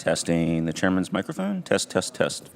Testing the chairman's microphone. Test, test, test.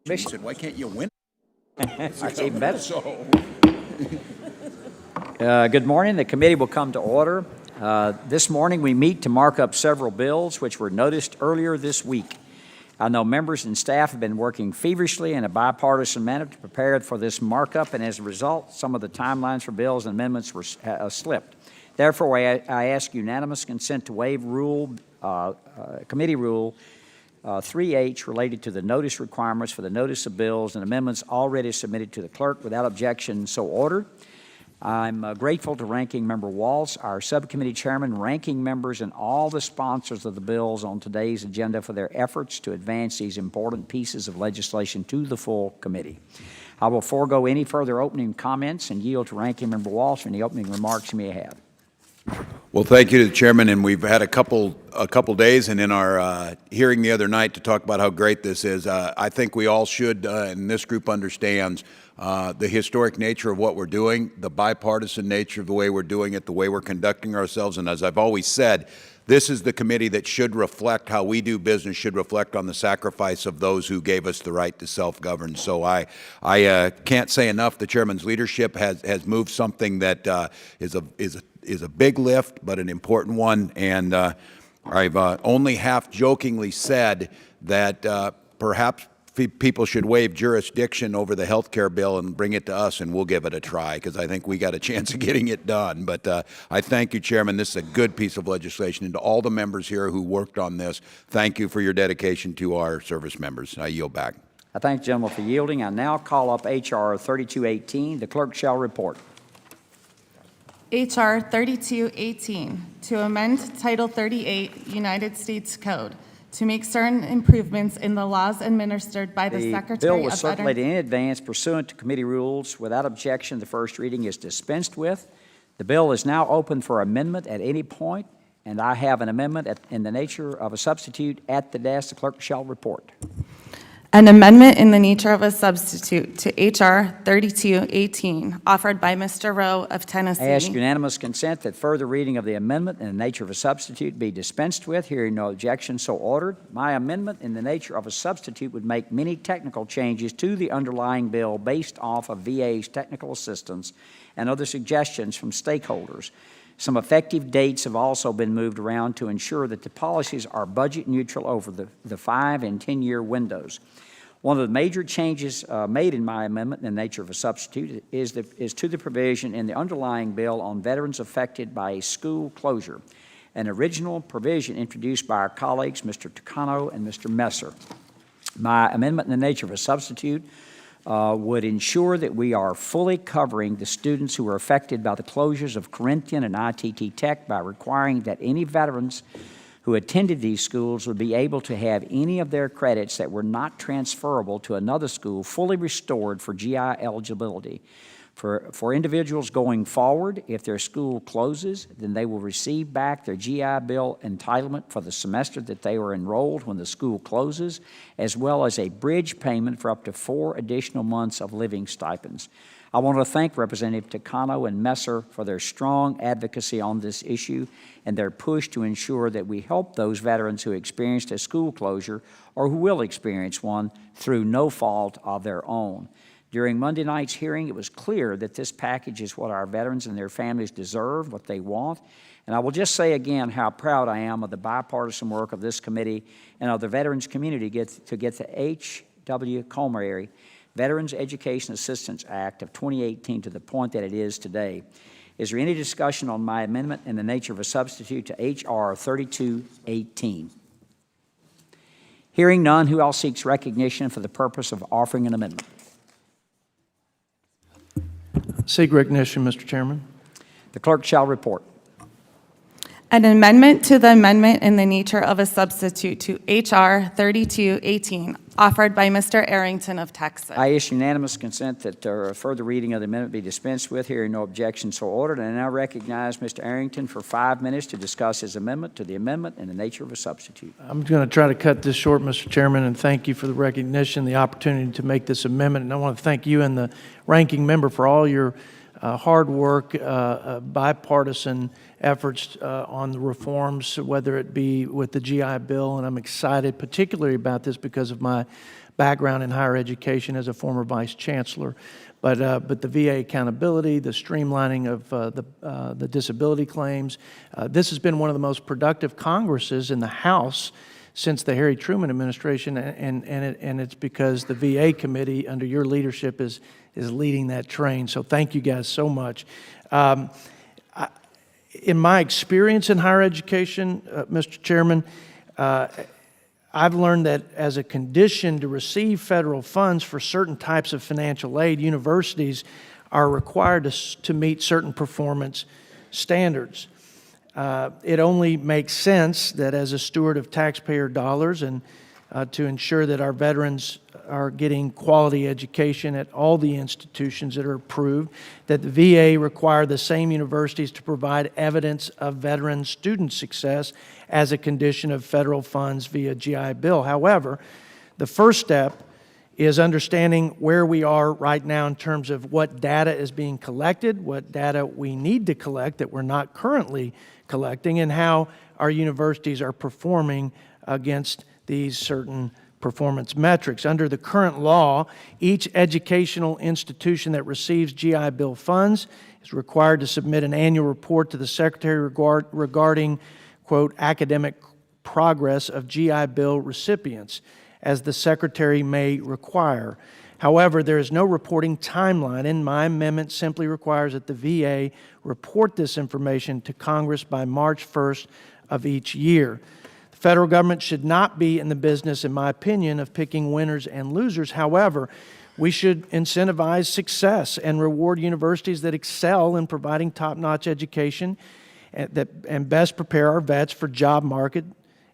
He said, why can't you win? That's even better. So, Good morning. The committee will come to order. This morning we meet to mark up several bills which were noticed earlier this week. I know members and staff have been working feverishly in a bipartisan manner to prepare for this markup, and as a result, some of the timelines for bills and amendments were slipped. Therefore, I ask unanimous consent to waive Committee Rule 3H related to the notice requirements for the notice of bills and amendments already submitted to the clerk without objection, so ordered. I'm grateful to Ranking Member Waltz, our subcommittee chairman, ranking members, and all the sponsors of the bills on today's agenda for their efforts to advance these important pieces of legislation to the full committee. I will forego any further opening comments and yield to Ranking Member Waltz for any opening remarks you may have. well, thank you to the chairman, and we've had a couple days, and in our hearing the other night to talk about how great this is. I think we all should, and this group understands the historic nature of what we're doing, the bipartisan nature of the way we're doing it, the way we're conducting ourselves, and as I've always said, this is the committee that should reflect how we do business, should reflect on the sacrifice of those who gave us the right to self-govern. So I can't say enough. The chairman's leadership has moved something that is a big lift, but an important one. And I've only half jokingly said that perhaps people should waive jurisdiction over the health care bill and bring it to us, and we'll give it a try, because I think we got a chance of getting it done. But I thank you, Chairman. This is a good piece of legislation. And to all the members here who worked on this, thank you for your dedication to our service members. I yield back. I thank the gentleman for yielding. I now call up H.R. 3218. The clerk shall report. H.R. 3218, to amend Title 38 United States Code to make certain improvements in the laws administered by the Secretary of The bill was Veterans. circulated in advance pursuant to committee rules. Without objection, the first reading is dispensed with. The bill is now open for amendment at any point, and I have an amendment in the nature of a substitute at the desk. The clerk shall report. An amendment in the nature of a substitute to H.R. 3218, offered by Mr. Rowe of Tennessee. I ask unanimous consent that further reading of the amendment in the nature of a substitute be dispensed with. Hearing no objection, so ordered. My amendment in the nature of a substitute would make many technical changes to the underlying bill based off of VA's technical assistance and other suggestions from stakeholders. Some effective dates have also been moved around to ensure that the policies are budget neutral over the 5 and 10-year windows. One of the major changes made in my amendment in the nature of a substitute is to the provision in the underlying bill on veterans affected by a school closure, an original provision introduced by our colleagues, Mr. Tucano and Mr. Messer. My amendment in the nature of a substitute would ensure that we are fully covering the students who are affected by the closures of Corinthian and ITT Tech by requiring that any veterans who attended these schools would be able to have any of their credits that were not transferable to another school fully restored for GI eligibility. For individuals going forward, if their school closes, then they will receive back their GI Bill entitlement for the semester that they were enrolled when the school closes, as well as a bridge payment for up to 4 additional months of living stipends. I want to thank Representative Tucano and Messer for their strong advocacy on this issue and their push to ensure that we help those veterans who experienced a school closure or who will experience one through no fault of their own. During Monday night's hearing, it was clear that this package is what our veterans and their families deserve, what they want. And I will just say again how proud I am of the bipartisan work of this committee and of the veterans community to get the H.W. Comrie Veterans Education Assistance Act of 2018 to the point that it is today. Is there any discussion on my amendment in the nature of a substitute to H.R. 3218? Hearing none, who else seeks recognition for the purpose of offering an amendment? Seek recognition, Mr. Chairman. The clerk shall report. An amendment to the amendment in the nature of a substitute to H.R. 3218, offered by Mr. Arrington of Texas. I issue unanimous consent that further reading of the amendment be dispensed with. Hearing no objection, so ordered. And I now recognize Mr. Arrington for 5 minutes to discuss his amendment to the amendment in the nature of a substitute. I'm going to try to cut this short, Mr. Chairman, and thank you for the recognition, the opportunity to make this amendment. And I want to thank you and the ranking member for all your hard work, bipartisan efforts on the reforms, whether it be with the GI Bill, and I'm excited particularly about this because of my background in higher education as a former vice chancellor. But the VA accountability, the streamlining of the disability claims, this has been one of the most productive Congresses in the House since the Harry Truman administration, and it's because the VA committee under your leadership is leading that train. So thank you guys so much. In my experience in higher education, Mr. Chairman, I've learned that as a condition to receive federal funds for certain types of financial aid, universities are required to meet certain performance standards. It only makes sense that as a steward of taxpayer dollars and to ensure that our veterans are getting quality education at all the institutions that are approved, that the VA require the same universities to provide evidence of veteran student success as a condition of federal funds via GI Bill. However, the first step is understanding where we are right now in terms of what data is being collected, what data we need to collect that we're not currently collecting, and how our universities are performing against these certain performance metrics. Under the current law, each educational institution that receives GI Bill funds is required to submit an annual report to the Secretary regarding, quote, academic progress of GI Bill recipients, as the Secretary may require. However, there is no reporting timeline, and my amendment simply requires that the VA report this information to Congress by March 1st of each year. The federal government should not be in the business, in my opinion, of picking winners and losers. However, we should incentivize success and reward universities that excel in providing top-notch education and best prepare our vets for job market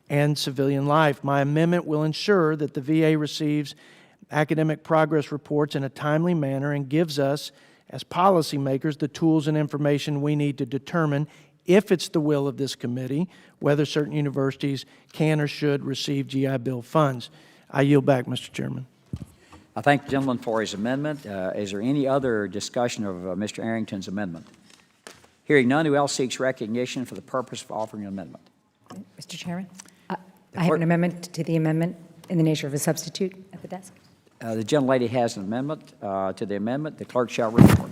and civilian life. My amendment will ensure that the VA receives academic progress reports in a timely manner and gives us, as policymakers, the tools and information we need to determine, if it's the will of this committee, whether certain universities can or should receive GI Bill funds. I yield back, Mr. Chairman. I thank the gentleman for his amendment. Is there any other discussion of Mr. Arrington's amendment? Hearing none, who else seeks recognition for the purpose of offering an amendment? Mr. Chairman, I have an amendment to the amendment in the nature of a substitute at the desk. The gentlelady has an amendment to the amendment. The clerk shall report.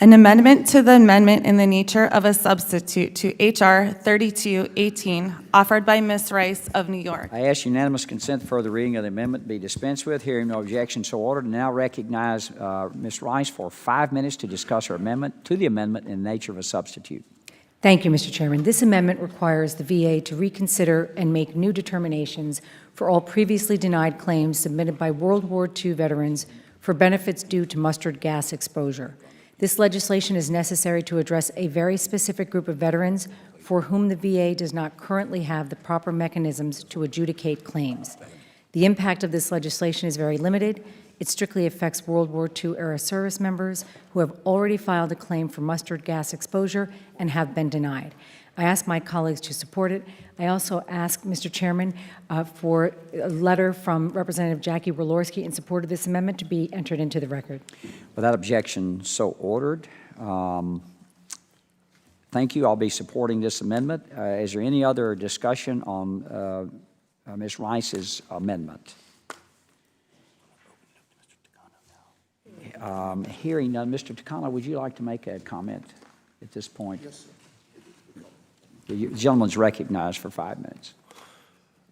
An amendment to the amendment in the nature of a substitute to H.R. 3218, offered by Ms. Rice of New York. I ask unanimous consent for the reading of the amendment be dispensed with. Hearing no objection, so ordered. And now recognize Ms. Rice for 5 minutes to discuss her amendment to the amendment in the nature of a substitute. Thank you, Mr. Chairman. This amendment requires the VA to reconsider and make new determinations for all previously denied claims submitted by World War II veterans for benefits due to mustard gas exposure. This legislation is necessary to address a very specific group of veterans for whom the VA does not currently have the proper mechanisms to adjudicate claims. The impact of this legislation is very limited. It strictly affects World War II-era service members who have already filed a claim for mustard gas exposure and have been denied. I ask my colleagues to support it. I also ask, Mr. Chairman, for a letter from Representative Jackie Walorski in support of this amendment to be entered into the record. Without objection, so ordered. Thank you. I'll be supporting this amendment. Is there any other discussion on Ms. Rice's amendment? Hearing none, Mr. Takano, would you like to make a comment at this point? Yes, sir. The gentleman's recognized for 5 minutes.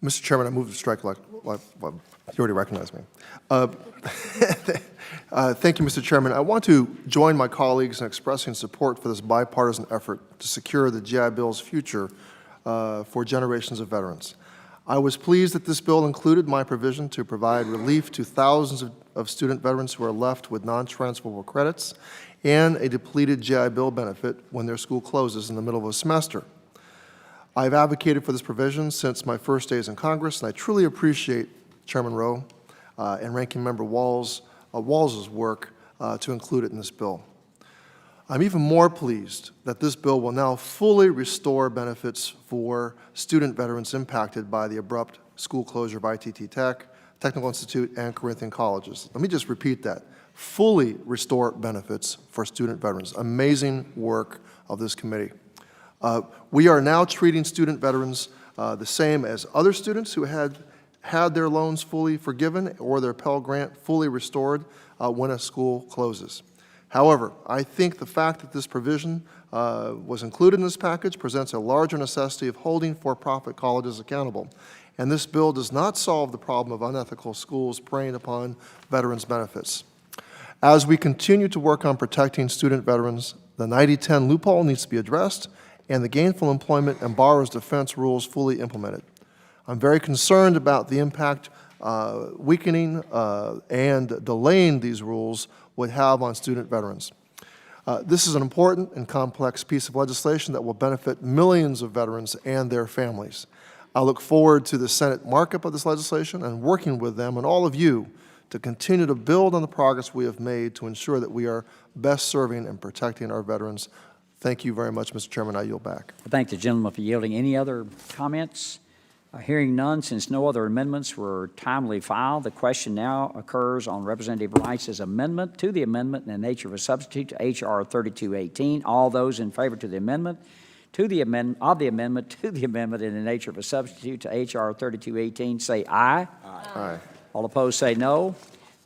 Mr. Chairman, I move to strike like you already recognized me. Thank you, Mr. Chairman. I want to join my colleagues in expressing support for this bipartisan effort to secure the GI Bill's future for generations of veterans. I was pleased that this bill included my provision to provide relief to thousands of student veterans who are left with non-transferable credits and a depleted GI Bill benefit when their school closes in the middle of a semester. I've advocated for this provision since my first days in Congress, and I truly appreciate Chairman Rowe and Ranking Member Walz's work to include it in this bill. I'm even more pleased that this bill will now fully restore benefits for student veterans impacted by the abrupt school closure of ITT Tech, Technical Institute, and Corinthian colleges. Let me just repeat that. Fully restore benefits for student veterans. Amazing work of this committee. We are now treating student veterans the same as other students who had had their loans fully forgiven or their Pell Grant fully restored when a school closes. However, I think the fact that this provision was included in this package presents a larger necessity of holding for-profit colleges accountable. And this bill does not solve the problem of unethical schools preying upon veterans' benefits. As we continue to work on protecting student veterans, the 90-10 loophole needs to be addressed and the gainful employment and borrower's defense rules fully implemented. I'm very concerned about the impact weakening and delaying these rules would have on student veterans. This is an important and complex piece of legislation that will benefit millions of veterans and their families. I look forward to the Senate markup of this legislation and working with them and all of you to continue to build on the progress we have made to ensure that we are best serving and protecting our veterans. Thank you very much, Mr. Chairman. I yield back. I thank the gentleman for yielding. Any other comments? Hearing none, since no other amendments were timely filed, the question now occurs on Representative Rice's amendment to the amendment in the nature of a substitute to H.R. 3218. All those in favor to the amendment to the amendment in the nature of a substitute to H.R. 3218 say aye. Aye. All opposed say no.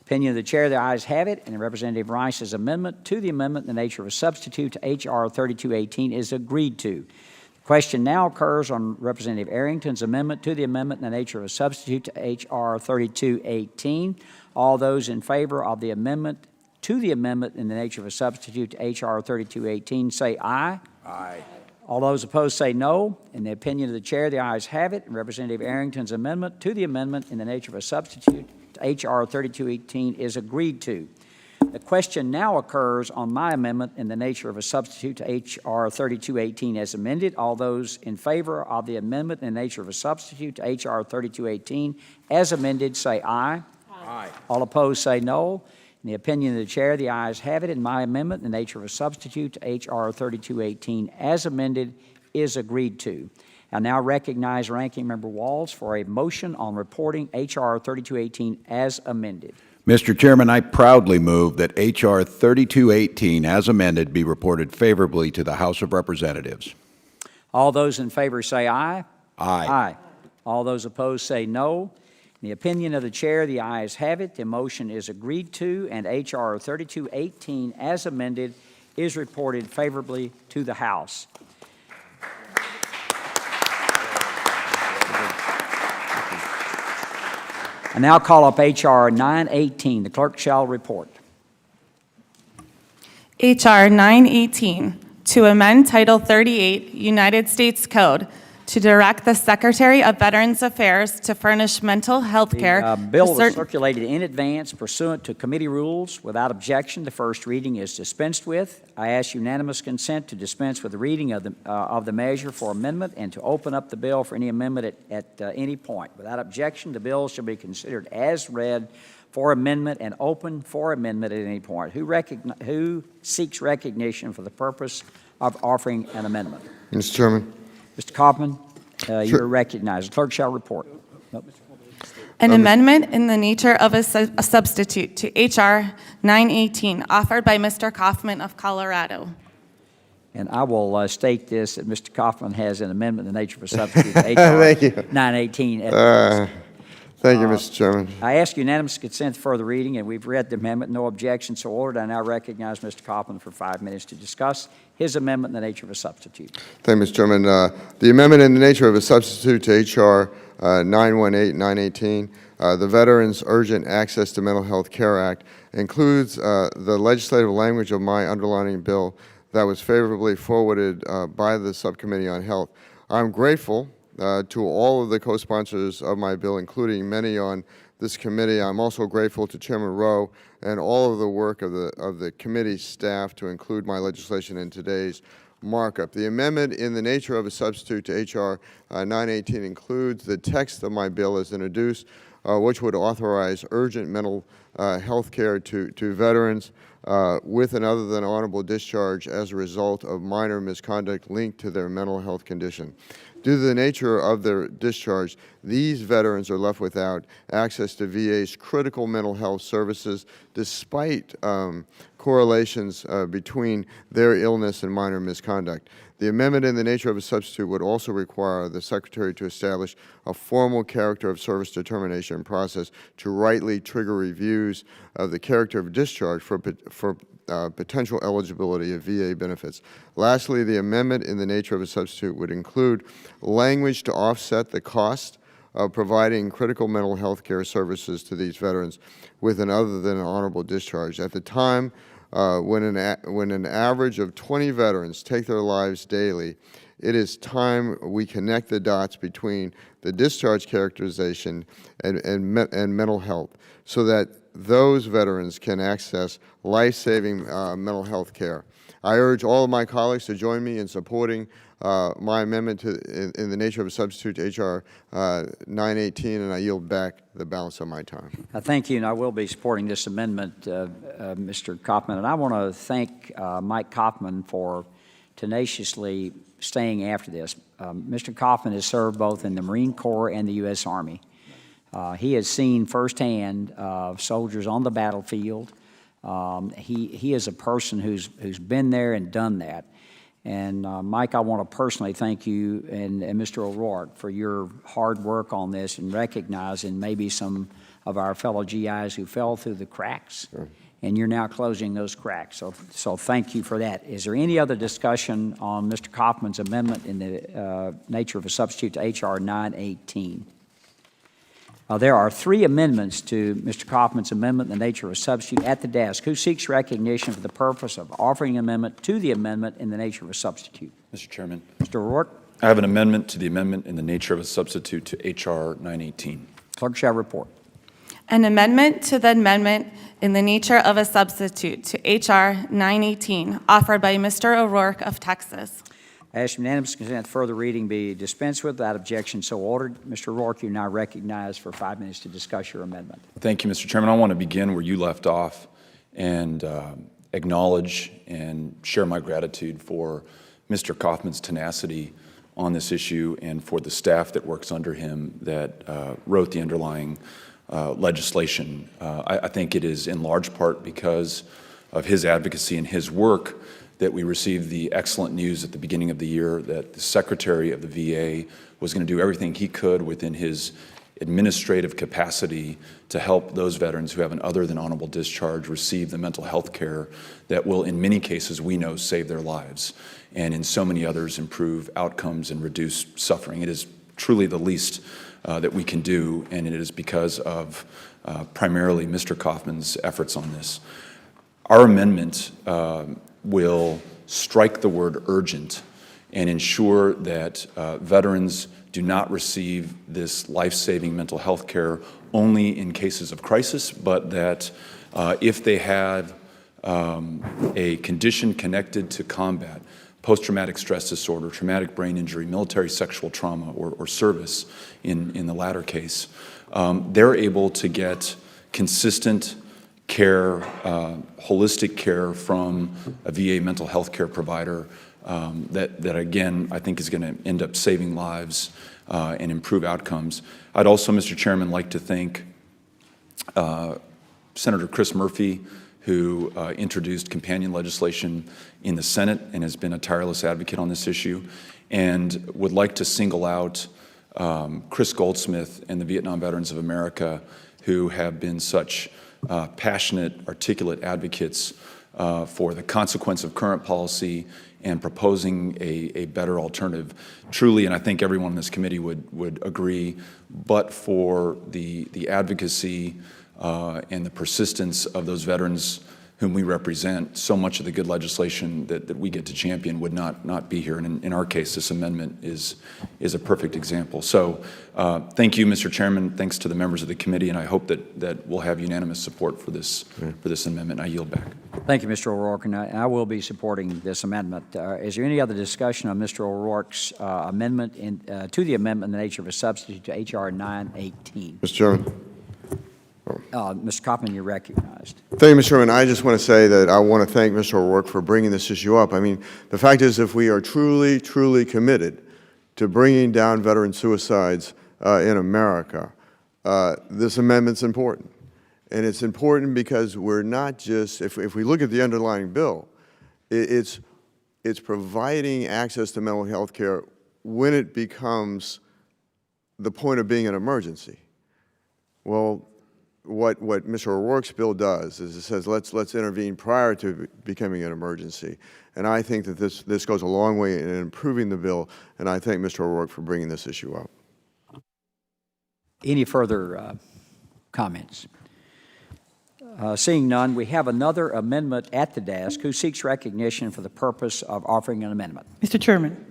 Opinion of the chair, the ayes have it, and Representative Rice's amendment to the amendment in the nature of a substitute to H.R. 3218 is agreed to. The question now occurs on Representative Arrington's amendment to the amendment in the nature of a substitute to H.R. 3218. All those in favor of the amendment to the amendment in the nature of a substitute to H.R. 3218 say aye. Aye. All those opposed say no. In the opinion of the chair, the ayes have it, and Representative Arrington's amendment to the amendment in the nature of a substitute to H.R. 3218 is agreed to. The question now occurs on my amendment in the nature of a substitute to H.R. 3218 as amended. All those in favor of the amendment in the nature of a substitute to H.R. 3218 as amended say aye. Aye. All opposed say no. In the opinion of the chair, the ayes have it, and my amendment in the nature of a substitute to H.R. 3218 as amended is agreed to. I now recognize Ranking Member Walls for a motion on reporting H.R. 3218 as amended. Mr. Chairman, I proudly move that H.R. 3218 as amended be reported favorably to the House of Representatives. All those in favor say aye. Aye. Aye. All those opposed say no. In the opinion of the chair, the ayes have it. The motion is agreed to, and H.R. 3218 as amended is reported favorably to the House. I now call up H.R. 918. The clerk shall report. H.R. 918, to amend Title 38 United States Code to direct the Secretary of Veterans Affairs to furnish mental health care. The bill was circulated in advance pursuant to committee rules. Without objection, the first reading is dispensed with. I ask unanimous consent to dispense with the reading of the measure for amendment and to open up the bill for any amendment at any point. Without objection, the bill shall be considered as read for amendment and open for amendment at any point. Who seeks recognition for the purpose of offering an amendment? Mr. Chairman. Mr. Kaufman, you're recognized. The clerk shall report. An amendment in the nature of a substitute to H.R. 918, offered by Mr. Kaufman of Colorado. And I will state this, that Mr. Kaufman has an amendment in the nature of a substitute to H.R. 918. Thank you, Mr. Chairman. I ask unanimous consent for further reading, and we've read the amendment. No objection, so ordered. I now recognize Mr. Kaufman for 5 minutes to discuss his amendment in the nature of a substitute. Thank you, Mr. Chairman. The amendment in the nature of a substitute to H.R. 918, the Veterans Urgent Access to Mental Health Care Act, includes the legislative language of my underlining bill that was favorably forwarded by the Subcommittee on Health. I'm grateful to all of the co-sponsors of my bill, including many on this committee. I'm also grateful to Chairman Rowe and all of the work of the committee staff to include my legislation in today's markup. The amendment in the nature of a substitute to H.R. 918 includes the text of my bill as introduced which would authorize urgent mental health care to veterans with an other than honorable discharge as a result of minor misconduct linked to their mental health condition. Due to the nature of their discharge, these veterans are left without access to VA's critical mental health services despite correlations between their illness and minor misconduct. The amendment in the nature of a substitute would also require the Secretary to establish a formal character of service determination process to rightly trigger reviews of the character of discharge for potential eligibility of VA benefits. Lastly, the amendment in the nature of a substitute would include language to offset the cost of providing critical mental health care services to these veterans with an other than honorable discharge. At the time when an average of 20 veterans take their lives daily, it is time we connect the dots between the discharge characterization and mental health so that those veterans can access life-saving mental health care. I urge all of my colleagues to join me in supporting my amendment in the nature of a substitute to H.R. 918, and I yield back the balance of my time. Thank you, and I will be supporting this amendment, Mr. Kaufman. And I want to thank Mike Kaufman for tenaciously staying after this. Mr. Kaufman has served both in the Marine Corps and the U.S. Army. He has seen firsthand soldiers on the battlefield. He is a person who's been there and done that. And Mike, I want to personally thank you and Mr. O'Rourke for your hard work on this and recognizing maybe some of our fellow GIs who fell through the cracks. Sure. And you're now closing those cracks. So thank you for that. Is there any other discussion on Mr. Kaufman's amendment in the nature of a substitute to H.R. 918? There are 3 amendments to Mr. Kaufman's amendment in the nature of a substitute at the desk. Who seeks recognition for the purpose of offering an amendment to the amendment in the nature of a substitute? Mr. Chairman. Mr. O'Rourke. I have an amendment to the amendment in the nature of a substitute to H.R. 918. Clerk shall report. An amendment to the amendment in the nature of a substitute to H.R. 918, offered by Mr. O'Rourke of Texas. I ask unanimous consent further reading be dispensed with. Without objection, so ordered. Mr. O'Rourke, you are now recognized for 5 minutes to discuss your amendment. Thank you, Mr. Chairman. I want to begin where you left off and acknowledge and share my gratitude for Mr. Kaufman's tenacity on this issue and for the staff that works under him that wrote the underlying legislation. I think it is in large part because of his advocacy and his work that we received the excellent news at the beginning of the year that the Secretary of the VA was going to do everything he could within his administrative capacity to help those veterans who have an other than honorable discharge receive the mental health care that will, in many cases, we know, save their lives, and in so many others, improve outcomes and reduce suffering. It is truly the least that we can do, and it is because of primarily Mr. Kaufman's efforts on this. Our amendment will strike the word urgent and ensure that veterans do not receive this life-saving mental health care only in cases of crisis, but that if they have a condition connected to combat, post-traumatic stress disorder, traumatic brain injury, military sexual trauma, or service in the latter case, they're able to get consistent care, holistic care from a VA mental health care provider that again, I think is going to end up saving lives and improve outcomes. I'd also, Mr. Chairman, like to thank Senator Chris Murphy, who introduced companion legislation in the Senate and has been a tireless advocate on this issue, and would like to single out Chris Goldsmith and the Vietnam Veterans of America, who have been such passionate, articulate advocates for the consequence of current policy and proposing a better alternative. Truly, and I think everyone in this committee would agree, but for the advocacy and the persistence of those veterans whom we represent, so much of the good legislation that we get to champion would not be here. And in our case, this amendment is a perfect example. So thank you, Mr. Chairman. Thanks to the members of the committee, and I hope that we'll have unanimous support for this amendment. I yield back. Thank you, Mr. O'Rourke, and I will be supporting this amendment. Is there any other discussion on Mr. O'Rourke's amendment to the amendment in the nature of a substitute to H.R. 918? Mr. Chairman. Mr. Kaufman, you're recognized. Thank you, Mr. Chairman. I just want to say that I want to thank Mr. O'Rourke for bringing this issue up. I mean, the fact is, if we are truly, truly committed to bringing down veteran suicides in America, this amendment's important. And it's important because we're not just, if we look at the underlying bill, it's providing access to mental health care when it becomes the point of being an emergency. Well, what Mr. O'Rourke's bill does is it says let's intervene prior to becoming an emergency. And I think that this goes a long way in improving the bill, and I thank Mr. O'Rourke for bringing this issue up. Any further comments? Seeing none, we have another amendment at the desk. Who seeks recognition for the purpose of offering an amendment? Mr. Chairman,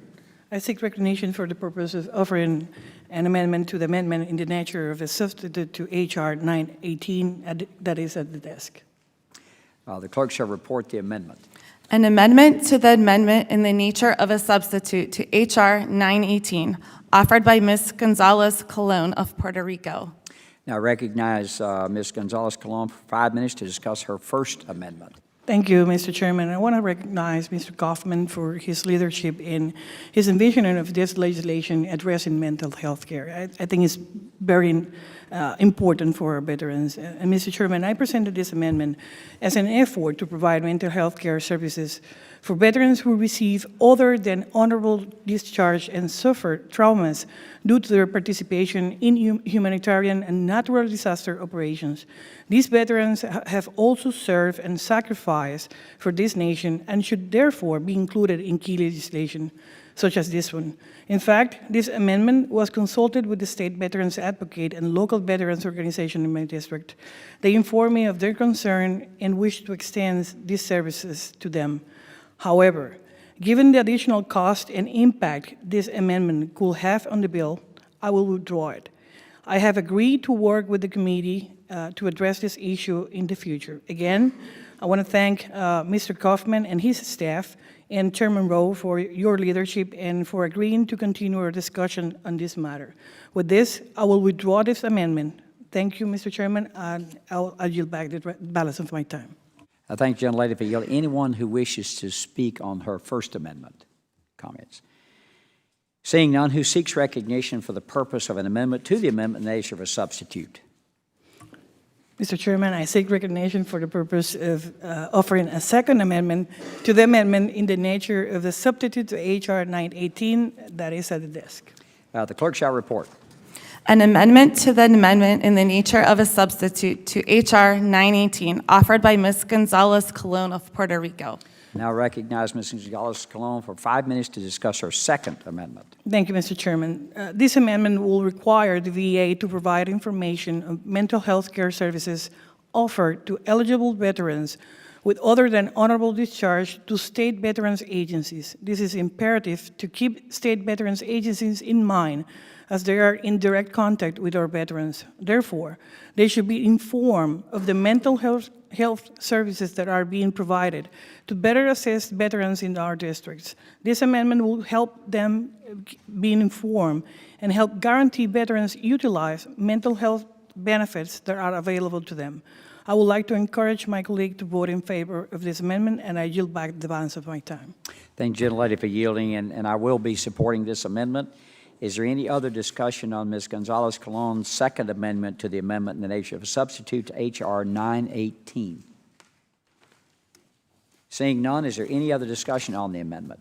I seek recognition for the purpose of offering an amendment to the amendment in the nature of a substitute to H.R. 918 that is at the desk. The clerk shall report the amendment. An amendment to the amendment in the nature of a substitute to H.R. 918, offered by Ms. Gonzalez Colon of Puerto Rico. Now I recognize Ms. Gonzalez Colon for 5 minutes to discuss her first amendment. Thank you, Mr. Chairman. I want to recognize Mr. Kaufman for his leadership in his envisioning of this legislation addressing mental health care. I think it's very important for our veterans. And Mr. Chairman, I presented this amendment as an effort to provide mental health care services for veterans who receive other than honorable discharge and suffer traumas due to their participation in humanitarian and natural disaster operations. These veterans have also served and sacrificed for this nation and should therefore be included in key legislation, such as this one. In fact, this amendment was consulted with the State Veterans Advocate and local veterans organization in my district. They informed me of their concern and wish to extend these services to them. However, given the additional cost and impact this amendment could have on the bill, I will withdraw it. I have agreed to work with the committee to address this issue in the future. Again, I want to thank Mr. Kaufman and his staff and Chairman Rowe for your leadership and for agreeing to continue our discussion on this matter. With this, I will withdraw this amendment. Thank you, Mr. Chairman, and I'll yield back the balance of my time. I thank the gentlelady for yielding. Anyone who wishes to speak on her First Amendment comments? Seeing none, who seeks recognition for the purpose of an amendment to the amendment in the nature of a substitute? Mr. Chairman, I seek recognition for the purpose of offering a second amendment to the amendment in the nature of the substitute to H.R. 918 that is at the desk. The clerk shall report. An amendment to the amendment in the nature of a substitute to H.R. 918, offered by Ms. Gonzalez Colon of Puerto Rico. Now recognize Ms. Gonzalez Colon for 5 minutes to discuss her second amendment. Thank you, Mr. Chairman. This amendment will require the VA to provide information on mental health care services offered to eligible veterans with other than honorable discharge to state veterans agencies. This is imperative to keep state veterans agencies in mind as they are in direct contact with our veterans. Therefore, they should be informed of the mental health services that are being provided to better assist veterans in our districts. This amendment will help them be informed and help guarantee veterans utilize mental health benefits that are available to them. I would like to encourage my colleague to vote in favor of this amendment, and I yield back the balance of my time. Thank the gentlelady for yielding, and I will be supporting this amendment. Is there any other discussion on Ms. Gonzalez Colon's second amendment to the amendment in the nature of a substitute to H.R. 918? Seeing none, is there any other discussion on the amendment?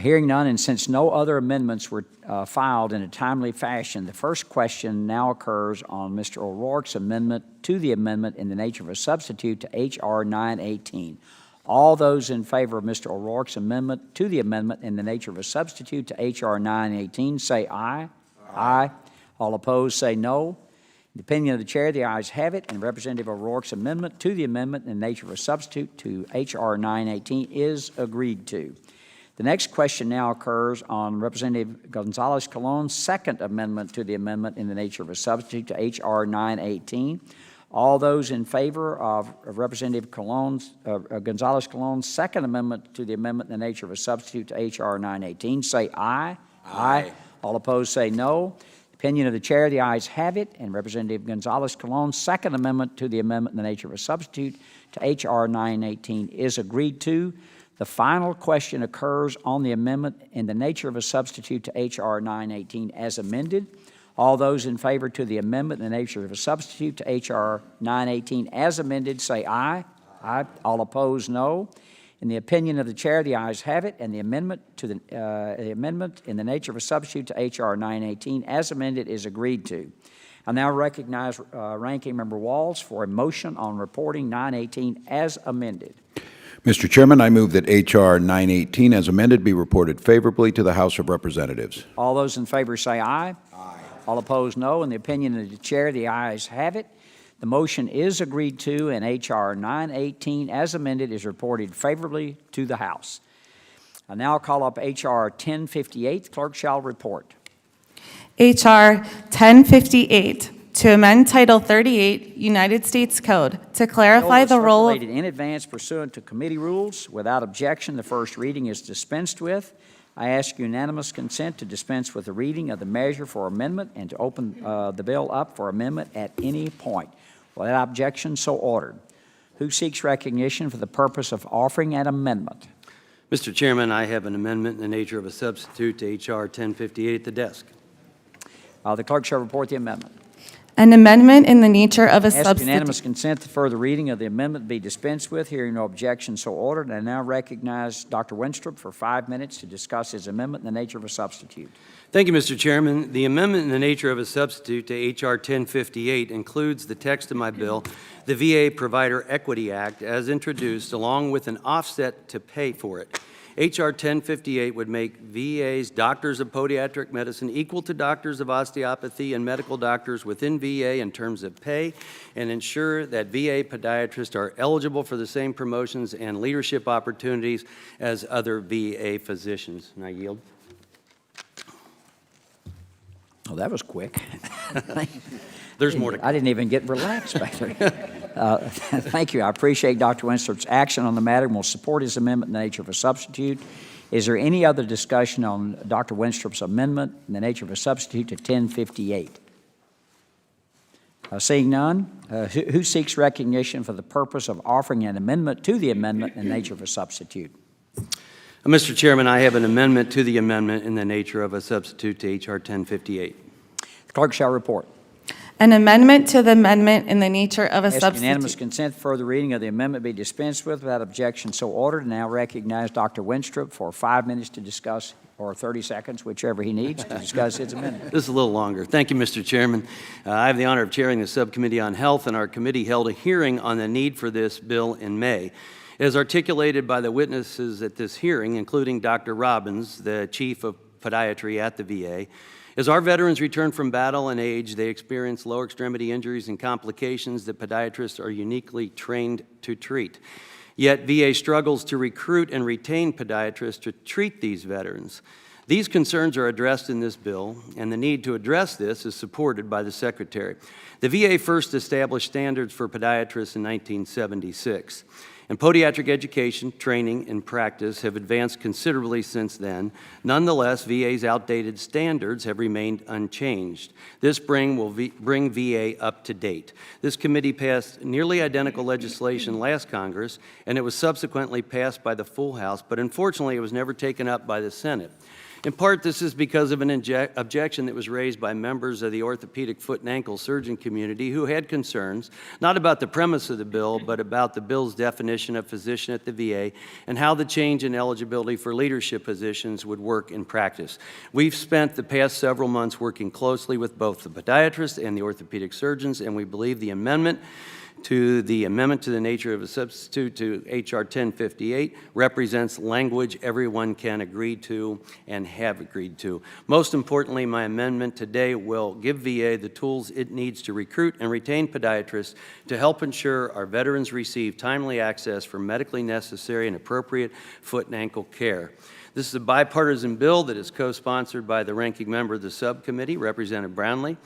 Hearing none, and since no other amendments were filed in a timely fashion, the first question now occurs on Mr. O'Rourke's amendment to the amendment in the nature of a substitute to H.R. 918. All those in favor of Mr. O'Rourke's amendment to the amendment in the nature of a substitute to H.R. 918 say aye. Aye. All opposed say no. In the opinion of the chair, the ayes have it, and Representative O'Rourke's amendment to the amendment in the nature of a substitute to H.R. 918 is agreed to. The next question now occurs on Representative Gonzalez Colon's second amendment to the amendment in the nature of a substitute to H.R. 918. All those in favor of Representative Gonzalez Colon's second amendment to the amendment in the nature of a substitute to H.R. 918 say aye. Aye. All opposed say no. Opinion of the chair, the ayes have it, and Representative Gonzalez-Colon's second amendment to the amendment in the nature of a substitute to H.R. 918 is agreed to. The final question occurs on the amendment in the nature of a substitute to H.R. 918 as amended. All those in favor to the amendment in the nature of a substitute to H.R. 918 as amended, say aye. Aye. All opposed, no. In the opinion of the chair, the ayes have it, and the amendment to the amendment in the nature of a substitute to H.R. 918 as amended is agreed to. I now recognize Ranking Member Walls for a motion on reporting 918 as amended. Mr. Chairman, I move that H.R. 918 as amended be reported favorably to the House of Representatives. All those in favor say aye. Aye. All opposed, no. In the opinion of the chair, the ayes have it. The motion is agreed to, and H.R. 918 as amended is reported favorably to the House. I now call up H.R. 1058. The clerk shall report. H.R. 1058, to amend Title 38 United States Code to clarify the role of... Circulated in advance pursuant to committee rules. Without objection, the first reading is dispensed with. I ask unanimous consent to dispense with the reading of the measure for amendment and to open the bill up for amendment at any point. Without objection, so ordered. Who seeks recognition for the purpose of offering an amendment? Mr. Chairman, I have an amendment in the nature of a substitute to H.R. 1058 at the desk. The clerk shall report the amendment. An amendment in the nature of a Ask substitute. unanimous consent to further reading of the amendment be dispensed with. Hearing no objection, so ordered. And I now recognize Dr. Winstrup for 5 minutes to discuss his amendment in the nature of a substitute. Thank you, Mr. Chairman. The amendment in the nature of a substitute to H.R. 1058 includes the text of my bill, the VA Provider Equity Act, as introduced, along with an offset to pay for it. H.R. 1058 would make VA's doctors of podiatric medicine equal to doctors of osteopathy and medical doctors within VA in terms of pay, and ensure that VA podiatrists are eligible for the same promotions and leadership opportunities as other VA physicians. And I yield. Oh, that was quick. There's more to come. I didn't even get relaxed back there. Thank you. I appreciate Dr. Winstrup's action on the matter and will support his amendment in the nature of a substitute. Is there any other discussion on Dr. Winstrup's amendment in the nature of a substitute to 1058? Seeing none, who seeks recognition for the purpose of offering an amendment to the amendment in the nature of a substitute? Mr. Chairman, I have an amendment to the amendment in the nature of a substitute to H.R. 1058. The clerk shall report. An amendment to the amendment in the nature of a Ask substitute. unanimous consent for the reading of the amendment be dispensed with. Without objection, so ordered. And now recognize Dr. Winstrup for 5 minutes to discuss, or 30 seconds, whichever he needs, to discuss his amendment. This is a little longer. Thank you, Mr. Chairman. I have the honor of chairing the Subcommittee on Health, and our committee held a hearing on the need for this bill in May. As articulated by the witnesses at this hearing, including Dr. Robbins, the Chief of Podiatry at the VA, as our veterans return from battle and age, they experience lower extremity injuries and complications that podiatrists are uniquely trained to treat. Yet VA struggles to recruit and retain podiatrists to treat these veterans. These concerns are addressed in this bill, and the need to address this is supported by the Secretary. The VA first established standards for podiatrists in 1976. And podiatric education, training, and practice have advanced considerably since then. Nonetheless, VA's outdated standards have remained unchanged. This will bring VA up to date. This committee passed nearly identical legislation last Congress, and it was subsequently passed by the full House, but unfortunately it was never taken up by the Senate. In part, this is because of an objection that was raised by members of the orthopedic foot and ankle surgeon community who had concerns, not about the premise of the bill, but about the bill's definition of physician at the VA and how the change in eligibility for leadership positions would work in practice. We've spent the past several months working closely with both the podiatrists and the orthopedic surgeons, and we believe the amendment to the nature of a substitute to H.R. 1058 represents language everyone can agree to and have agreed to. Most importantly, my amendment today will give VA the tools it needs to recruit and retain podiatrists to help ensure our veterans receive timely access for medically necessary and appropriate foot and ankle care. This is a bipartisan bill that is co-sponsored by the ranking member of the subcommittee, Representative Brownlee,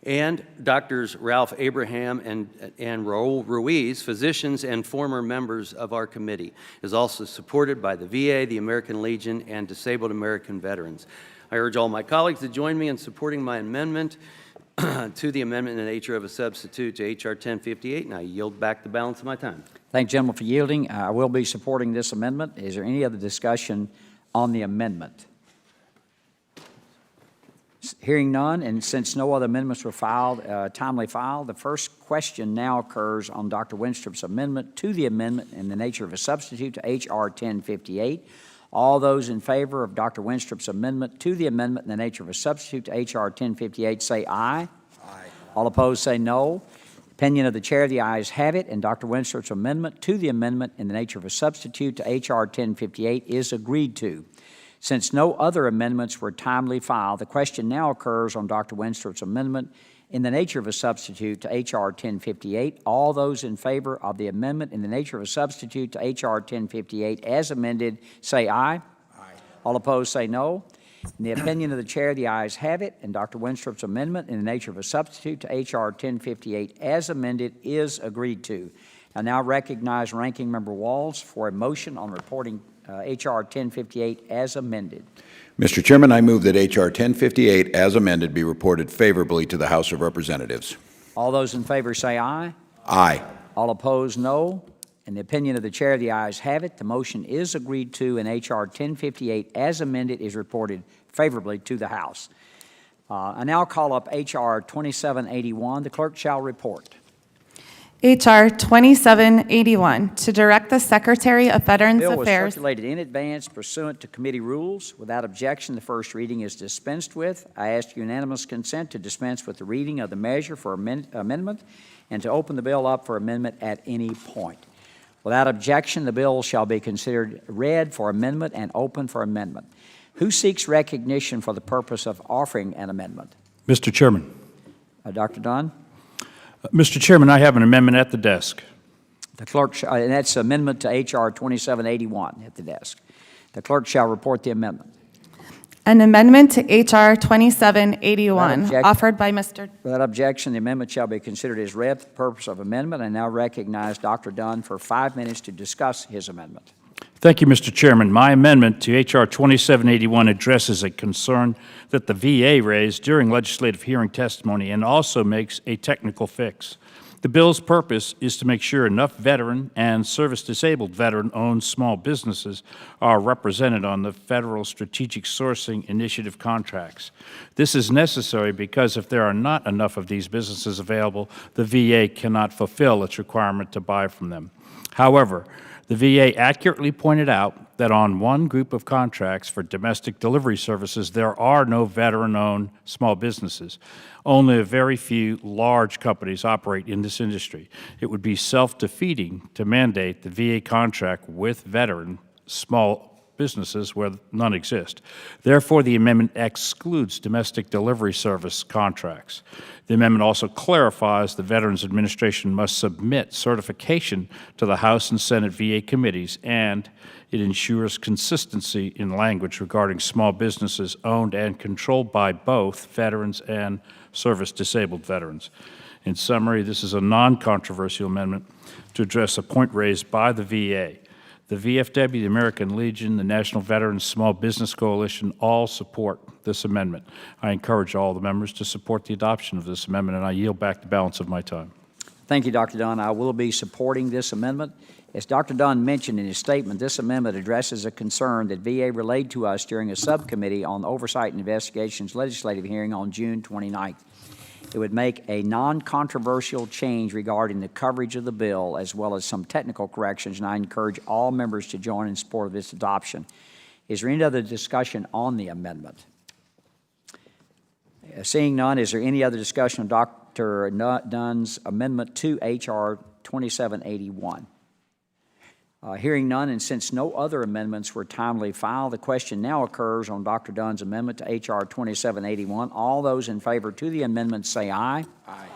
and Drs. Ralph Abraham and Raul Ruiz, physicians and former members of our committee. It is also supported by the VA, the American Legion, and Disabled American Veterans. I urge all my colleagues to join me in supporting my amendment to the amendment in the nature of a substitute to H.R. 1058, and I yield back the balance of my time. Thank you, gentlemen, for yielding. I will be supporting this amendment. Is there any other discussion on the amendment? Hearing none, and since no other amendments were timely filed, the first question now occurs on Dr. Winstrup's amendment to the amendment in the nature of a substitute to H.R. 1058. All those in favor of Dr. Winstrup's amendment to the amendment in the nature of a substitute to H.R. 1058 say aye. Aye. All opposed say no. Opinion of the chair, the ayes have it, and Dr. Winstrup's amendment to the amendment in the nature of a substitute to H.R. 1058 is agreed to. Since no other amendments were timely filed, the question now occurs on Dr. Winstrup's amendment in the nature of a substitute to H.R. 1058. All those in favor of the amendment in the nature of a substitute to H.R. 1058 as amended say aye. Aye. All opposed say no. In the opinion of the chair, the ayes have it, and Dr. Winstrup's amendment in the nature of a substitute to H.R. 1058 as amended is agreed to. I now recognize Ranking Member Walls for a motion on reporting H.R. 1058 as amended. Mr. Chairman, I move that H.R. 1058 as amended be reported favorably to the House of Representatives. All those in favor say aye. Aye. All opposed, no. In the opinion of the chair, the ayes have it. The motion is agreed to, and H.R. 1058 as amended is reported favorably to the House. I now call up H.R. 2781. The clerk shall report. H.R. 2781, to direct the Secretary of Veterans Bill was Affairs. circulated in advance pursuant to committee rules. Without objection, the first reading is dispensed with. I ask unanimous consent to dispense with the reading of the measure for amendment and to open the bill up for amendment at any point. Without objection, the bill shall be considered read for amendment and open for amendment. Who seeks recognition for the purpose of offering an amendment? Mr. Chairman. Dr. Dunn? Mr. Chairman, I have an amendment at the desk. The clerk, and that's amendment to H.R. 2781 at the desk. The clerk shall report the amendment. An amendment to H.R. 2781, offered by Mr. Without objection, the amendment shall be considered as read for the purpose of amendment. I now recognize Dr. Dunn for 5 minutes to discuss his amendment. Thank you, Mr. Chairman. My amendment to H.R. 2781 addresses a concern that the VA raised during legislative hearing testimony and also makes a technical fix. The bill's purpose is to make sure enough veteran and service-disabled veteran-owned small businesses are represented on the Federal Strategic Sourcing Initiative contracts. This is necessary because if there are not enough of these businesses available, the VA cannot fulfill its requirement to buy from them. However, the VA accurately pointed out that on one group of contracts for domestic delivery services, there are no veteran-owned small businesses. Only a very few large companies operate in this industry. It would be self-defeating to mandate the VA contract with veteran small businesses where none exist. Therefore, the amendment excludes domestic delivery service contracts. The amendment also clarifies the Veterans Administration must submit certification to the House and Senate VA committees, and it ensures consistency in language regarding small businesses owned and controlled by both veterans and service-disabled veterans. In summary, this is a non-controversial amendment to address a point raised by the VA. The VFW, the American Legion, the National Veterans Small Business Coalition all support this amendment. I encourage all the members to support the adoption of this amendment, and I yield back the balance of my time. Thank you, Dr. Dunn. I will be supporting this amendment. As Dr. Dunn mentioned in his statement, this amendment addresses a concern that VA relayed to us during a subcommittee on Oversight and Investigations legislative hearing on June 29th. It would make a non-controversial change regarding the coverage of the bill as well as some technical corrections, and I encourage all members to join in support of its adoption. Is there any other discussion on the amendment? Seeing none, is there any other discussion of Dr. Dunn's amendment to H.R. 2781? Hearing none, and since no other amendments were timely filed, the question now occurs on Dr. Dunn's amendment to H.R. 2781. All those in favor to the amendment say aye. Aye.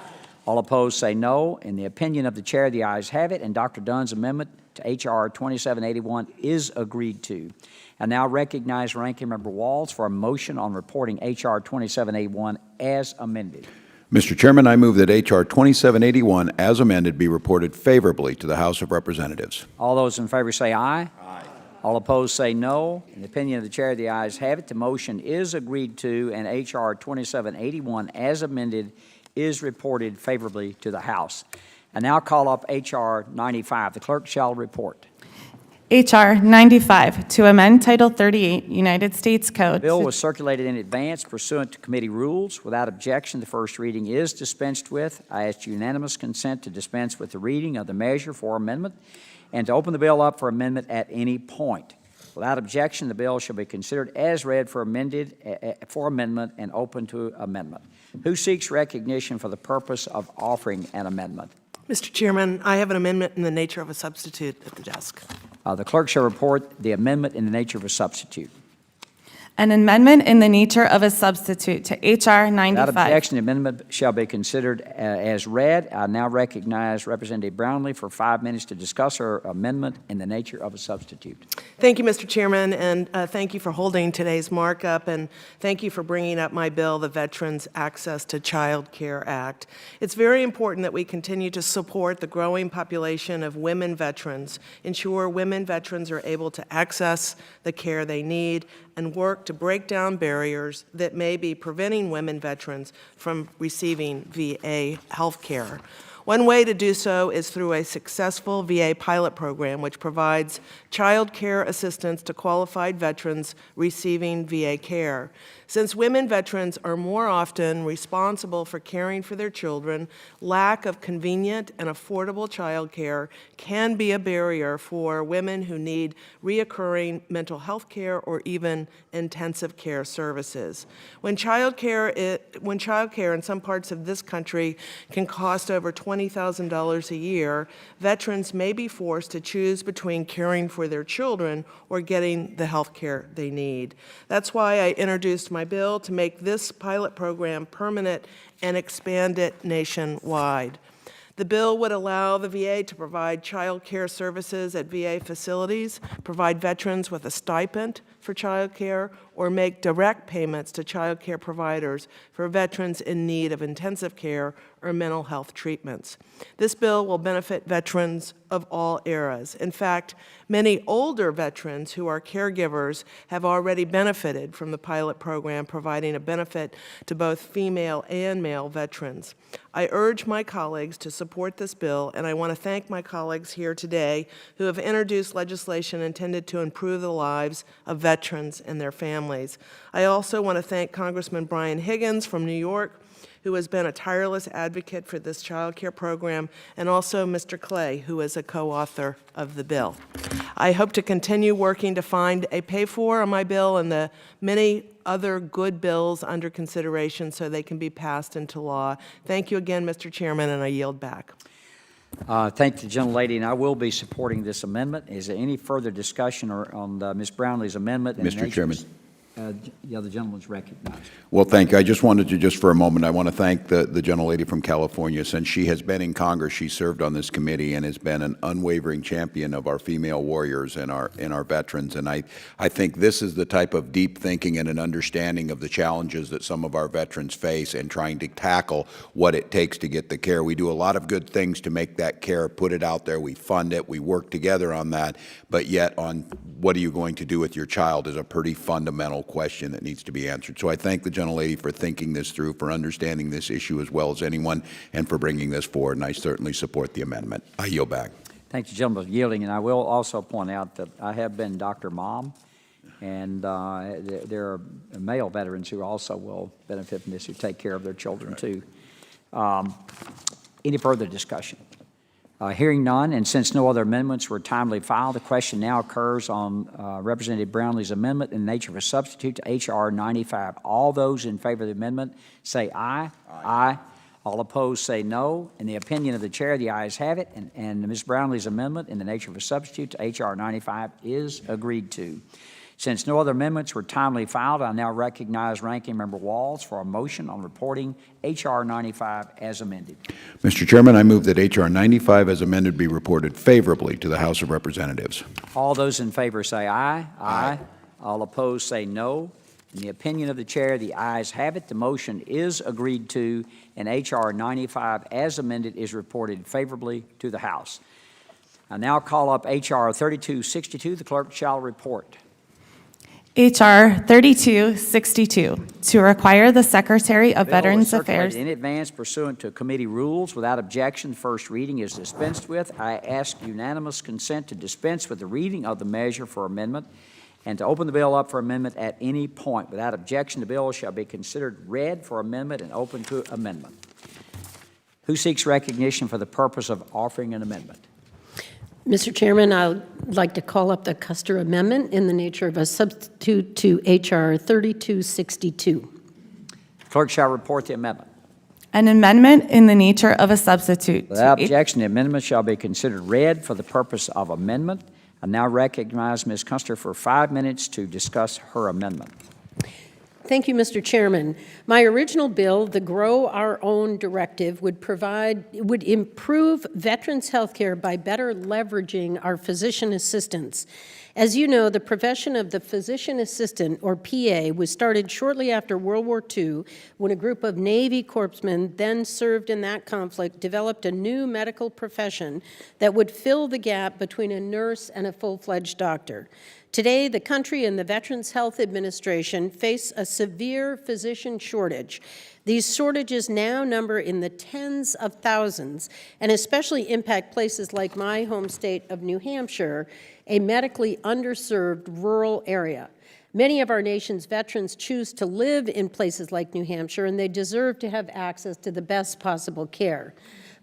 All opposed say no. In the opinion of the chair, the ayes have it, and Dr. Dunn's amendment to to H.R. 2781 is agreed to. I now recognize Ranking Member Walls for a motion on reporting H.R. 2781 as amended. Mr. Chairman, I move that H.R. 2781, as amended, be reported favorably to the House of Representatives. All those in favor say aye. Aye. All opposed say no. In the opinion of the chair, the ayes have it. The motion is agreed to, and H.R. 2781, as amended, is reported favorably to the House. I now call up H.R. 95. The clerk shall report. H.R. 95, to amend Title 38 United States Code. The bill was circulated in advance pursuant to committee rules. Without objection, the first reading is dispensed with. I ask unanimous consent to dispense with the reading of the measure for amendment and to open the bill up for amendment at any point. Without objection, the bill shall be considered as read for amendment and open to amendment. Who seeks recognition for the purpose of offering an amendment? Mr. Chairman, I have an amendment in the nature of a substitute at the desk. The clerk shall report the amendment in the nature of a substitute. An amendment in the nature of a substitute to H.R. 95. Without objection, the amendment shall be considered as read. I now recognize Representative Brownlee for 5 minutes to discuss her amendment in the nature of a substitute. Thank you, Mr. Chairman, and thank you for holding today's markup, and thank you for bringing up my bill, the Veterans Access to Child Care Act. It's very important that we continue to support the growing population of women veterans, ensure women veterans are able to access the care they need, and work to break down barriers that may be preventing women veterans from receiving VA health care. One way to do so is through a successful VA pilot program which provides child care assistance to qualified veterans receiving VA care. Since women veterans are more often responsible for caring for their children, lack of convenient and affordable child care can be a barrier for women who need reoccurring mental health care or even intensive care services. When child care in some parts of this country can cost over $20,000 a year, veterans may be forced to choose between caring for their children or getting the health care they need. That's why I introduced my bill to make this pilot program permanent and expand it nationwide. The bill would allow the VA to provide child care services at VA facilities, provide veterans with a stipend for child care, or make direct payments to child care providers for veterans in need of intensive care or mental health treatments. This bill will benefit veterans of all eras. In fact, many older veterans who are caregivers have already benefited from the pilot program, providing a benefit to both female and male veterans. I urge my colleagues to support this bill, and I want to thank my colleagues here today who have introduced legislation intended to improve the lives of veterans and their families. I also want to thank Congressman Brian Higgins from New York, who has been a tireless advocate for this child care program, and also Mr. Clay, who is a co-author of the bill. I hope to continue working to find a pay-for on my bill and the many other good bills under consideration so they can be passed into law. Thank you again, Mr. Chairman, and I yield back. Thank the gentlelady, and I will be supporting this amendment. Is there any further discussion on Ms. Brownlee's amendment? Mr. Chairman. The other gentleman's recognized. Well, thank you. I just wanted to, just for a moment, I want to thank the gentlelady from California. Since she has been in Congress, she served on this committee and has been an unwavering champion of our female warriors and our veterans. And I think this is the type of deep thinking and an understanding of the challenges that some of our veterans face and trying to tackle what it takes to get the care. We do a lot of good things to make that care, put it out there, we fund it, we work together on that, but yet on what are you going to do with your child is a pretty fundamental question that needs to be answered. So I thank the gentlelady for thinking this through, for understanding this issue as well as anyone, and for bringing this forward, and I certainly support the amendment. I yield back. Thank you, gentlemen, for yielding, and I will also point out that I have been Dr. Mom, and there are male veterans who also will benefit from this, who take care of their children, too. Any further discussion? Hearing none, and since no other amendments were timely filed, the question now occurs on Representative Brownlee's amendment in the nature of a substitute to H.R. 95. All those in favor of the amendment say aye. Aye. All opposed say no. In the opinion of the chair, the ayes have it, and Ms. Brownlee's amendment in the nature of a substitute to H.R. 95 is agreed to. Since no other amendments were timely filed, I now recognize Ranking Member Walls for a motion on reporting H.R. 95 as amended. Mr. Chairman, I move that H.R. 95 as amended be reported favorably to the House of Representatives. All those in favor say aye. Aye. All opposed say no. In the opinion of the chair, the ayes have it. The motion is agreed to, and H.R. 95 as amended is reported favorably to the House. I now call up H.R. 3262. The clerk shall report. H.R. 3262, to require the Secretary of Bill was Veterans circulated Affairs. in advance pursuant to committee rules. Without objection, first reading is dispensed with. I ask unanimous consent to dispense with the reading of the measure for amendment and to open the bill up for amendment at any point. Without objection, the bill shall be considered read for amendment and open to amendment. Who seeks recognition for the purpose of offering an amendment? Mr. Chairman, I would like to call up the Custer Amendment in the nature of a substitute to H.R. 3262. Clerk shall report the amendment. An amendment in the nature of a substitute. Without to objection, the amendment shall be considered read for the purpose of amendment. I now recognize Ms. Custer for 5 minutes to discuss her amendment. Thank you, Mr. Chairman. My original bill, the Grow Our Own Directive, would improve veterans' health care by better leveraging our physician assistants. As you know, the profession of the physician assistant, or PA, was started shortly after World War II when a group of Navy corpsmen then served in that conflict developed a new medical profession that would fill the gap between a nurse and a full-fledged doctor. Today, the country and the Veterans Health Administration face a severe physician shortage. These shortages now number in the tens of thousands and especially impact places like my home state of New Hampshire, a medically underserved rural area. Many of our nation's veterans choose to live in places like New Hampshire, and they deserve to have access to the best possible care.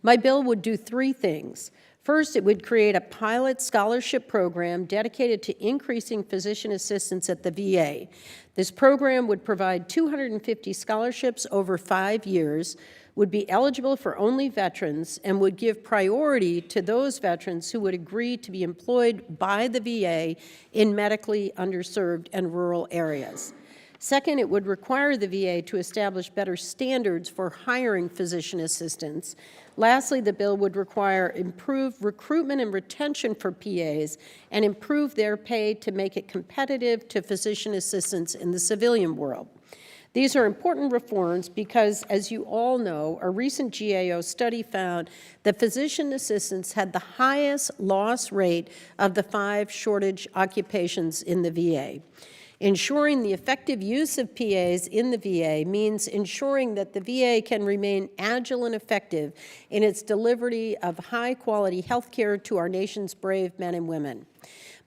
My bill would do 3 things. First, it would create a pilot scholarship program dedicated to increasing physician assistants at the VA. This program would provide 250 scholarships over 5 years, would be eligible for only veterans, and would give priority to those veterans who would agree to be employed by the VA in medically underserved and rural areas. Second, it would require the VA to establish better standards for hiring physician assistants. Lastly, the bill would require improved recruitment and retention for PAs and improve their pay to make it competitive to physician assistants in the civilian world. These are important reforms because, as you all know, a recent GAO study found that physician assistants had the highest loss rate of the 5 shortage occupations in the VA. Ensuring the effective use of PAs in the VA means ensuring that the VA can remain agile and effective in its delivery of high-quality health care to our nation's brave men and women.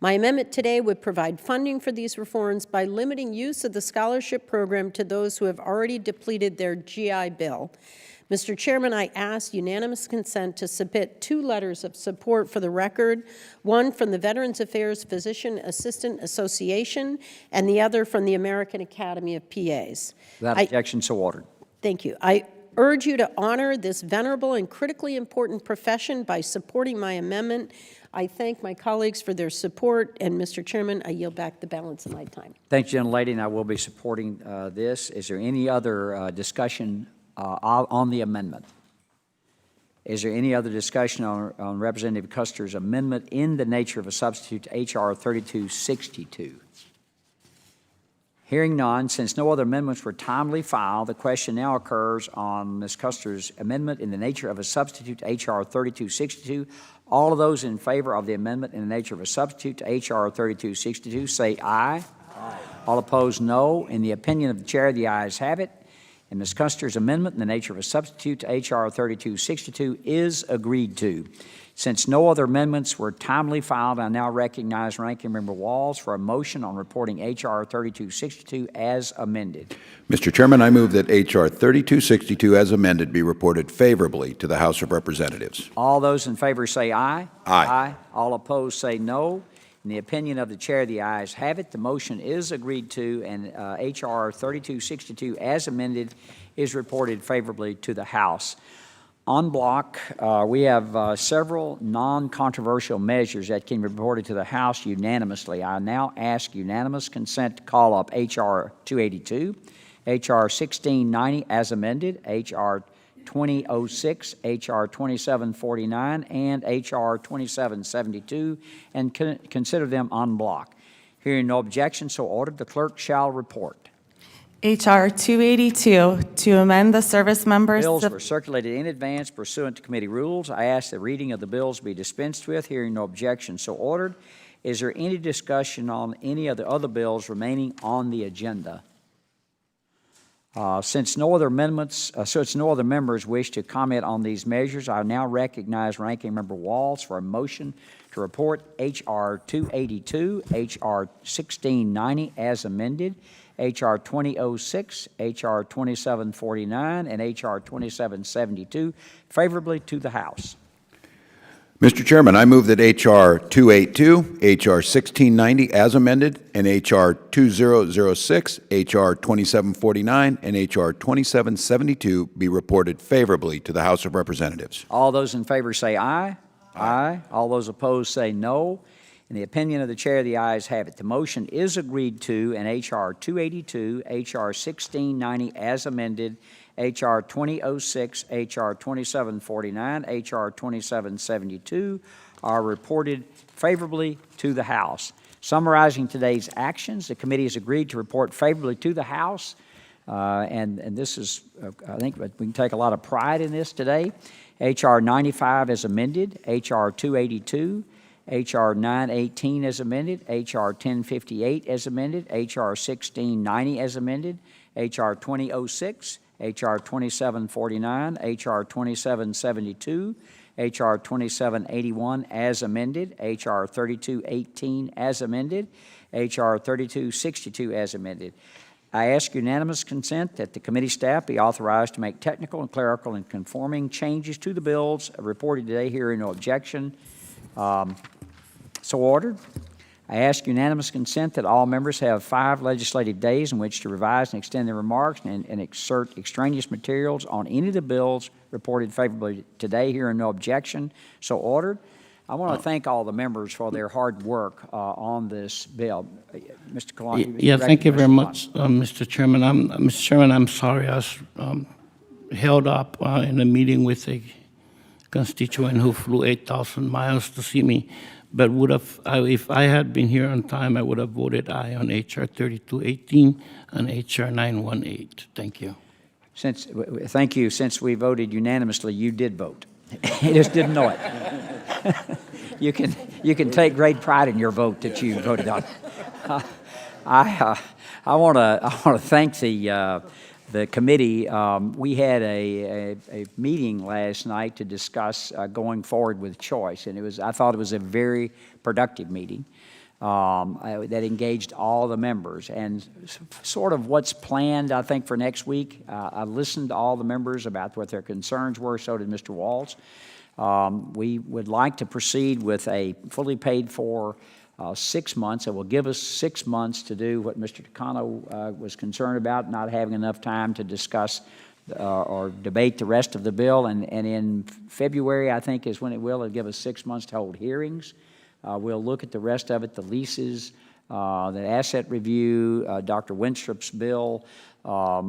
My amendment today would provide funding for these reforms by limiting use of the scholarship program to those who have already depleted their GI Bill. Mr. Chairman, I ask unanimous consent to submit 2 letters of support for the record, one from the Veterans Affairs Physician Assistant Association and the other from the American Academy of PAs. Without objection, so ordered. Thank you. I urge you to honor this venerable and critically important profession by supporting my amendment. I thank my colleagues for their support, and Mr. Chairman, I yield back the balance of my time. Thank you, gentlelady, and I will be supporting this. Is there any other discussion on the amendment? Is there any other discussion on Representative Custer's amendment in the nature of a substitute to H.R. 3262? Hearing none, since no other amendments were timely filed, the question now occurs on Ms. Custer's amendment in the nature of a substitute to H.R. 3262. All of those in favor of the amendment in the nature of a substitute to H.R. 3262 say aye. Aye. All opposed, no. In the opinion of the chair, the ayes have it. And Ms. Custer's amendment in the nature of a substitute to H.R. 3262 is agreed to. Since no other amendments were timely filed, I now recognize Ranking Member Walls for a motion on reporting H.R. 3262 as amended. Mr. Chairman, I move that H.R. 3262 as amended be reported favorably to the House of Representatives. All those in favor say aye. Aye. Aye. All opposed say no. In the opinion of the chair, the ayes have it. The motion is agreed to, and H.R. 3262 as amended is reported favorably to the House. En bloc, we have several non-controversial measures that can be reported to the House unanimously. I now ask unanimous consent to call up H.R. 282, H.R. 1690 as amended, H.R. 2006, H.R. 2749, and H.R. 2772, and consider them en bloc. Hearing no objection, so ordered, the clerk shall report. H.R. 282, to amend the service members. Bills were circulated in advance pursuant to committee rules. I ask the reading of the bills be dispensed with. Hearing no objection, so ordered. Is there any discussion on any of the other bills remaining on the agenda? Since no other members wish to comment on these measures, I now recognize Ranking Member Walz for a motion to report H.R. 282, H.R. 1690 as amended, H.R. 2006, H.R. 2749, and H.R. 2772 favorably to the House. Mr. Chairman, I move that H.R. 282, H.R. 1690 as amended, and H.R. 2006, H.R. 2749, and H.R. 2772 be reported favorably to the House of Representatives. All those in favor say aye. Aye. All those opposed say no. In the opinion of the chair, the ayes have it. The motion is agreed to, and H.R. 282, H.R. 1690 as amended, H.R. 2006, H.R. 2749, H.R. 2772 are reported favorably to the House. Summarizing today's actions, the committee has agreed to report favorably to the House, and this is, I think we can take a lot of pride in this today. H.R. 95 as amended, H.R. 282, H.R. 918 as amended, H.R. 1058 as amended, H.R. 1690 as amended, H.R. 2006, H.R. 2749, H.R. 2772, H.R. 2781 as amended, H.R. 3218 as amended, H.R. 3262 as amended. I ask unanimous consent that the committee staff be authorized to make technical and clerical and conforming changes to the bills reported today. Hearing no objection, so ordered. I ask unanimous consent that all members have 5 legislative days in which to revise and extend their remarks and insert extraneous materials on any of the bills reported favorably today. Hearing no objection, so ordered. I want to thank all the members for their hard work on this bill. Mr. Kalani. Yeah, thank you very much, Mr. Chairman. Mr. Chairman, I'm sorry I was held up in a meeting with a constituent who flew 8,000 miles to see me. But if I had been here on time, I would have voted aye on H.R. 3218 and H.R. 918. Thank you. Thank you. Since we voted unanimously, you did vote. You just didn't know it. You can take great pride in your vote that you voted on. I want to thank the committee. We had a meeting last night to discuss going forward with choice, and I thought it was a very productive meeting that engaged all the members. And sort of what's planned, I think, for next week, I listened to all the members about what their concerns were, so did Mr. Walz. We would like to proceed with a fully paid for 6 months. It will give us 6 months to do what Mr. Takano was concerned about, not having enough time to discuss or debate the rest of the bill. And in February, I think, is when it'll give us 6 months to hold hearings. We'll look at the rest of it, the leases, the asset review, Dr. Winstrup's bill, I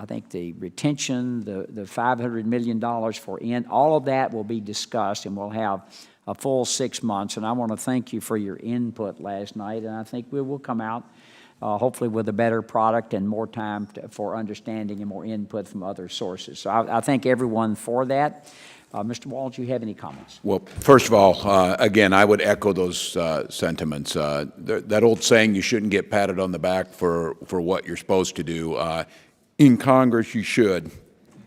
think the retention, the $500 million for all of that will be discussed, and we'll have a full 6 months. And I want to thank you for your input last night, and I think we will come out hopefully with a better product and more time for understanding and more input from other sources. So I thank everyone for that. Mr. Walz, do you have any comments? Well, first of all, again, I would echo those sentiments. That old saying, you shouldn't get patted on the back for what you're supposed to do. In Congress, you should,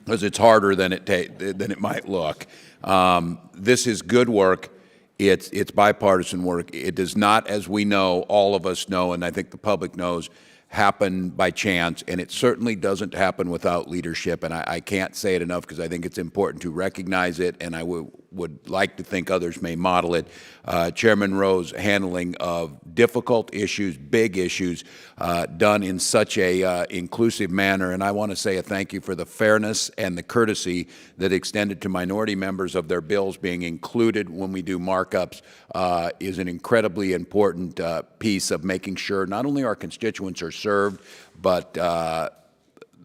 because it's harder than it might look. This is good work. It's bipartisan work. It does not, as we know, all of us know, and I think the public knows, happen by chance, and it certainly doesn't happen without leadership. And I can't say it enough because I think it's important to recognize it, and I would like to think others may model it. Chairman Rowe's handling of difficult issues, big issues, done in such a inclusive manner. And I want to say a thank you for the fairness and the courtesy that extended to minority members of their bills being included when we do markups is an incredibly important piece of making sure not only our constituents are served, but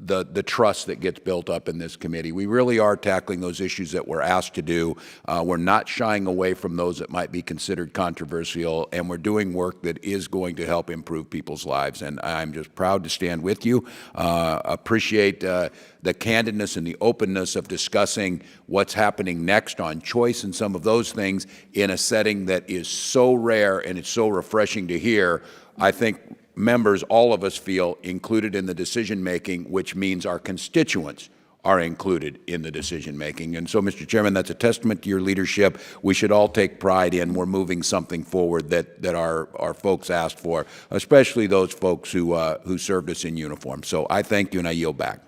the trust that gets built up in this committee. We really are tackling those issues that we're asked to do. We're not shying away from those that might be considered controversial, and we're doing work that is going to help improve people's lives. And I'm just proud to stand with you. Appreciate the candidness and the openness of discussing what's happening next on choice and some of those things in a setting that is so rare and it's so refreshing to hear. I think members, all of us, feel included in the decision-making, which means our constituents are included in the decision-making. And so, Mr. Chairman, that's a testament to your leadership. We should all take pride in we're moving something forward that our folks asked for, especially those folks who served us in uniform. So I thank you, and I yield back.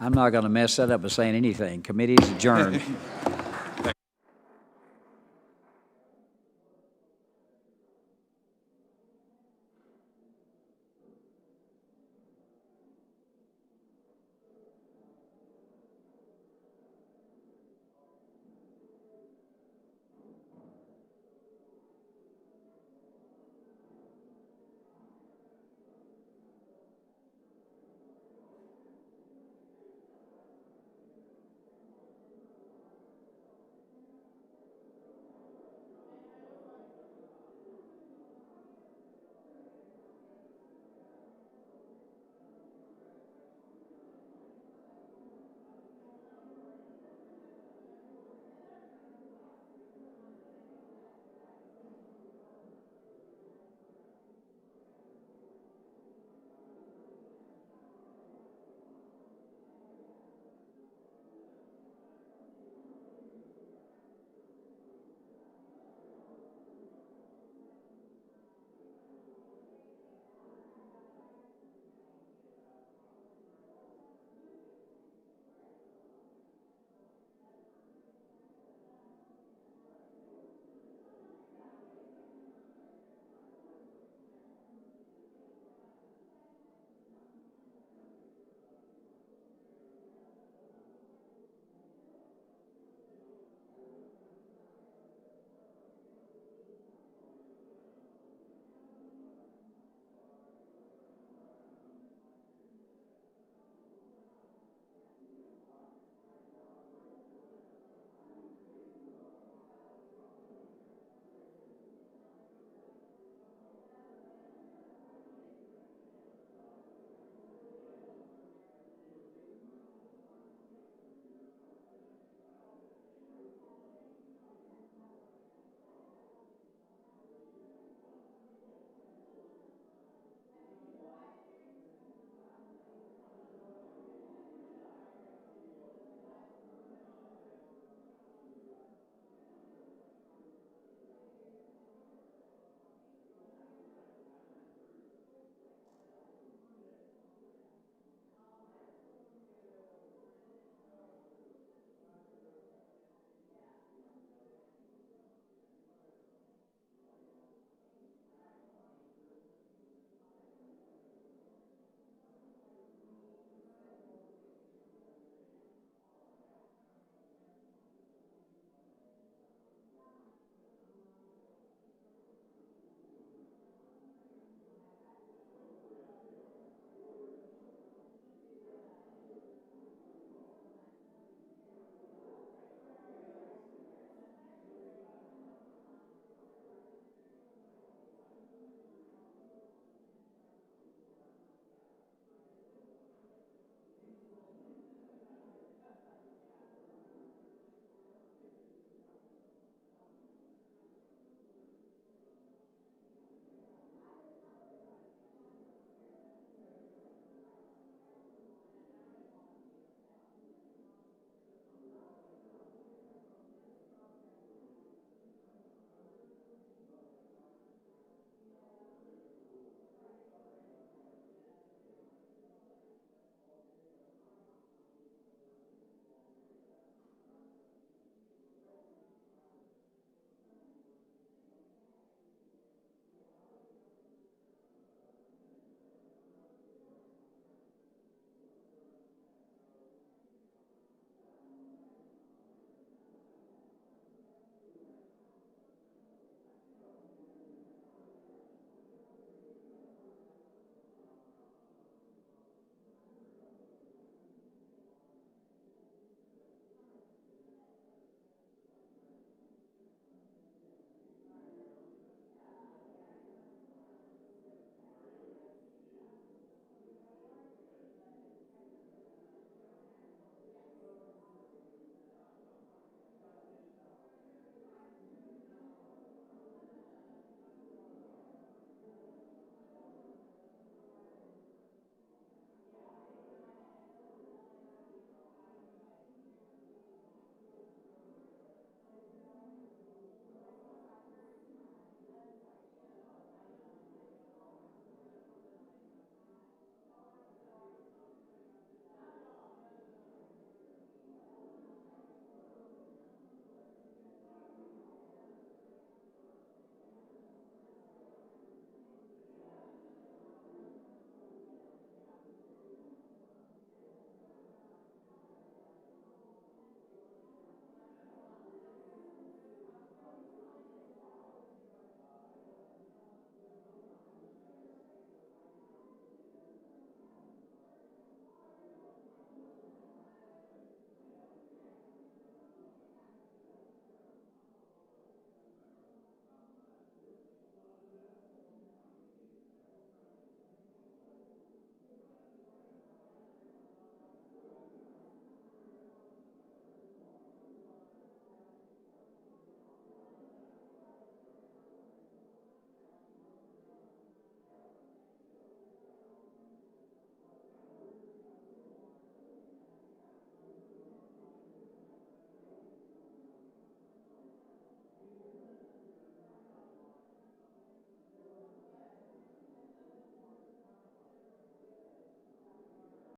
I'm not going to mess that up by saying anything. Committee is adjourned.